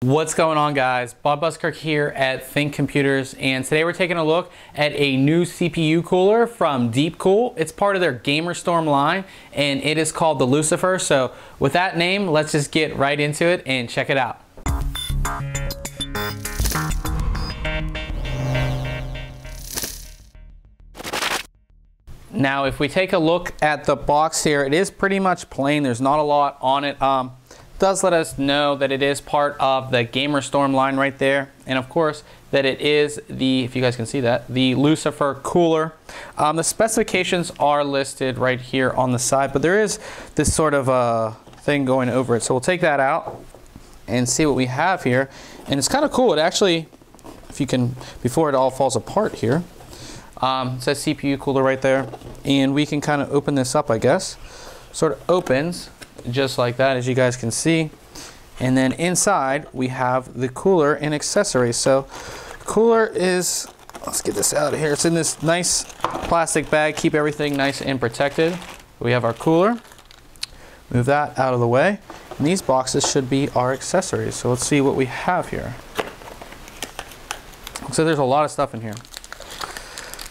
What's going on, guys? Bob Buskirk here at ThinkComputers, and today we're taking a look at a new CPU cooler from DeepCool. It's part of their GamerStorm line, and it is called the Lucifer. So with that name, let's just get right into it and check it out. Now, if we take a look at the box here, it is pretty much plain. There's not a lot on it. Does let us know that it is part of the GamerStorm line right there, and of course that it is the, if you guys can see that, the Lucifer cooler. The specifications are listed right here on the side, but there is this sort of thing going over it. So we'll take that out and see what we have here, and it's kind of cool. It actually, if you can, before it all falls apart here, it says CPU cooler right there, and we can kind of open this up, I guess. Sort of opens just like that, as you guys can see, and then inside we have the cooler and accessories. So cooler is, let's get this out of here, it's in this nice plastic bag, keep everything nice and protected. We have our cooler, move that out of the way, and these boxes should be our accessories. So let's see what we have here. So there's a lot of stuff in here.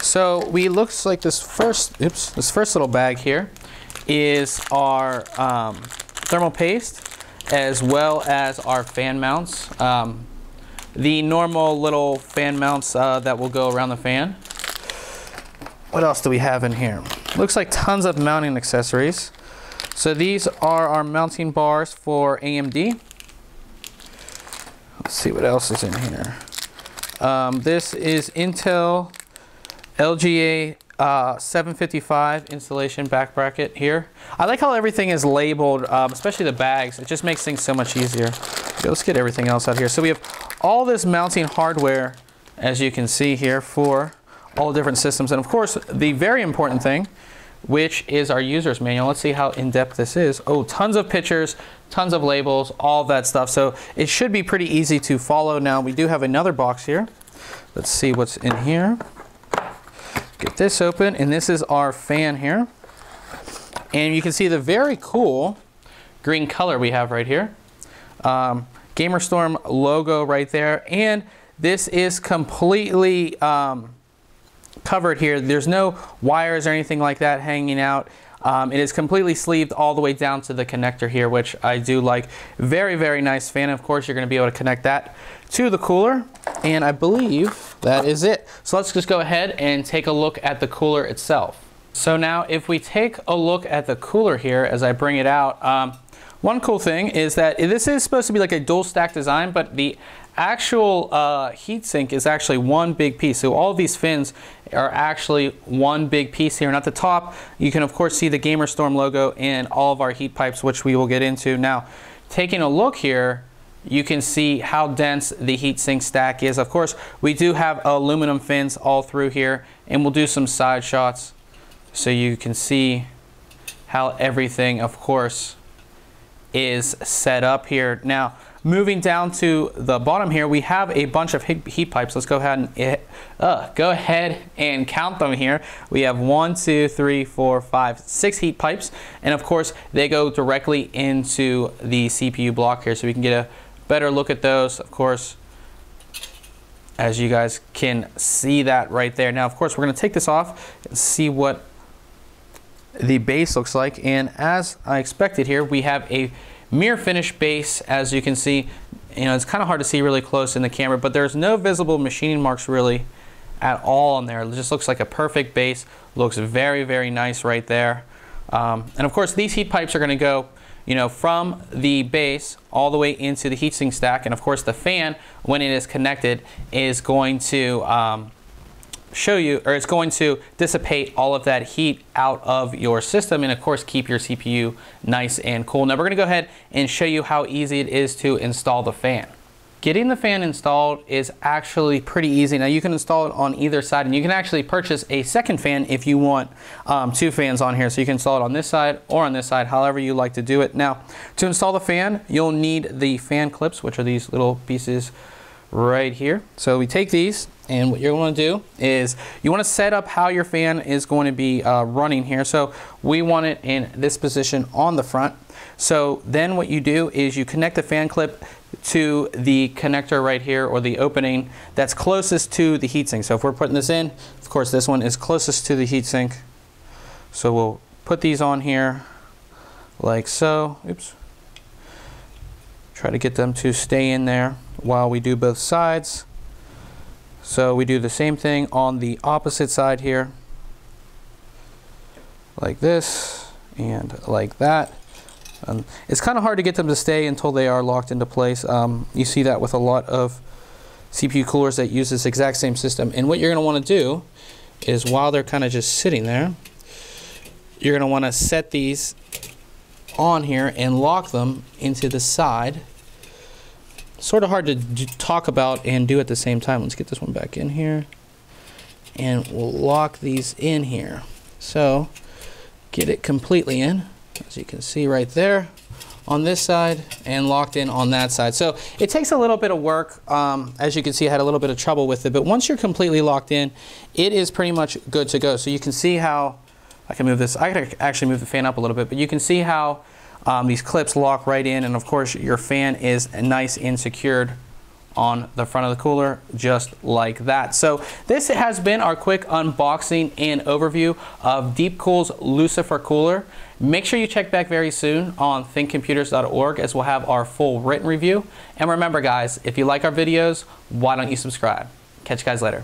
So looks like this first little bag here is our thermal paste, as well as our fan mounts. The normal little fan mounts that will go around the fan. What else do we have in here? Looks like tons of mounting accessories. So these are our mounting bars for AMD. Let's see what else is in here. This is Intel LGA 755 installation back bracket here. I like how everything is labeled, especially the bags. It just makes things so much easier. Okay, let's get everything else out here. So we have all this mounting hardware, as you can see here, for all different systems. And of course, the very important thing, which is our user's manual. Let's see how in-depth this is. Oh, tons of pictures, tons of labels, all that stuff. So it should be pretty easy to follow. Now, we do have another box here. Let's see what's in here. Get this open, and this is our fan here, and you can see the very cool green color we have right here. GamerStorm logo right there, and this is completely covered here. There's no wires or anything like that hanging out. It is completely sleeved all the way down to the connector here, which I do like. Very, very nice fan. Of course, you're going to be able to connect that to the cooler, and I believe that is it. So let's just go ahead and take a look at the cooler itself. So now if we take a look at the cooler here as I bring it out, one cool thing is that this is supposed to be like a dual stack design, but the actual heatsink is actually one big piece. So all of these fins are actually one big piece here. And at the top, you can of course see the GamerStorm logo and all of our heat pipes, which we will get into. Now, taking a look here, you can see how dense the heatsink stack is. Of course, we do have aluminum fins all through here, and we'll do some side shots so you can see how everything, of course, is set up here. Now, moving down to the bottom here, we have a bunch of heat pipes. Let's go ahead and count them here. We have 1, 2, 3, 4, 5, 6 heat pipes, and of course they go directly into the CPU block here, so we can get a better look at those. Of course, as you guys can see that right there. Now, of course, we're going to take this off and see what the base looks like, and as I expected here, we have a mirror finish base. As you can see, it's kind of hard to see really close in the camera, but there's no visible machining marks really at all on there. It just looks like a perfect base. Looks very, very nice right there. And of course, these heat pipes are going to go from the base all the way into the heatsink stack, and of course the fan, when it is connected, is going to show you, or it's going to dissipate all of that heat out of your system, and of course keep your CPU nice and cool. Now we're going to go ahead and show you how easy it is to install the fan. Getting the fan installed is actually pretty easy. Now you can install it on either side, and you can actually purchase a second fan if you want 2 fans on here. So you can install it on this side or on this side, however you like to do it. Now, to install the fan, you'll need the fan clips, which are these little pieces right here. So we take these, and what you're going to do is you want to set up how your fan is going to be running here. So we want it in this position on the front. So then what you do is you connect the fan clip to the connector right here, or the opening that's closest to the heatsink. So if we're putting this in, of course this one is closest to the heatsink. So we'll put these on here like so. Oops. Try to get them to stay in there while we do both sides. So we do the same thing on the opposite side here, like this and like that. It's kind of hard to get them to stay until they are locked into place. You see that with a lot of CPU coolers that use this exact same system. And what you're going to want to do is, while they're kind of just sitting there, you're going to want to set these on here and lock them into the side. Sort of hard to talk about and do at the same time. Let's get this one back in here, and we'll lock these in here. So get it completely in, as you can see right there on this side, and locked in on that side. So it takes a little bit of work. As you can see, I had a little bit of trouble with it, but once you're completely locked in, it is pretty much good to go. So you can see how I can move this. I can actually move the fan up a little bit, but you can see how these clips lock right in, and of course your fan is nice and secured on the front of the cooler, just like that. So this has been our quick unboxing and overview of DeepCool's Lucifer cooler. Make sure you check back very soon on ThinkComputers.org, as we'll have our full written review. And remember guys, if you like our videos, why don't you subscribe? Catch you guys later.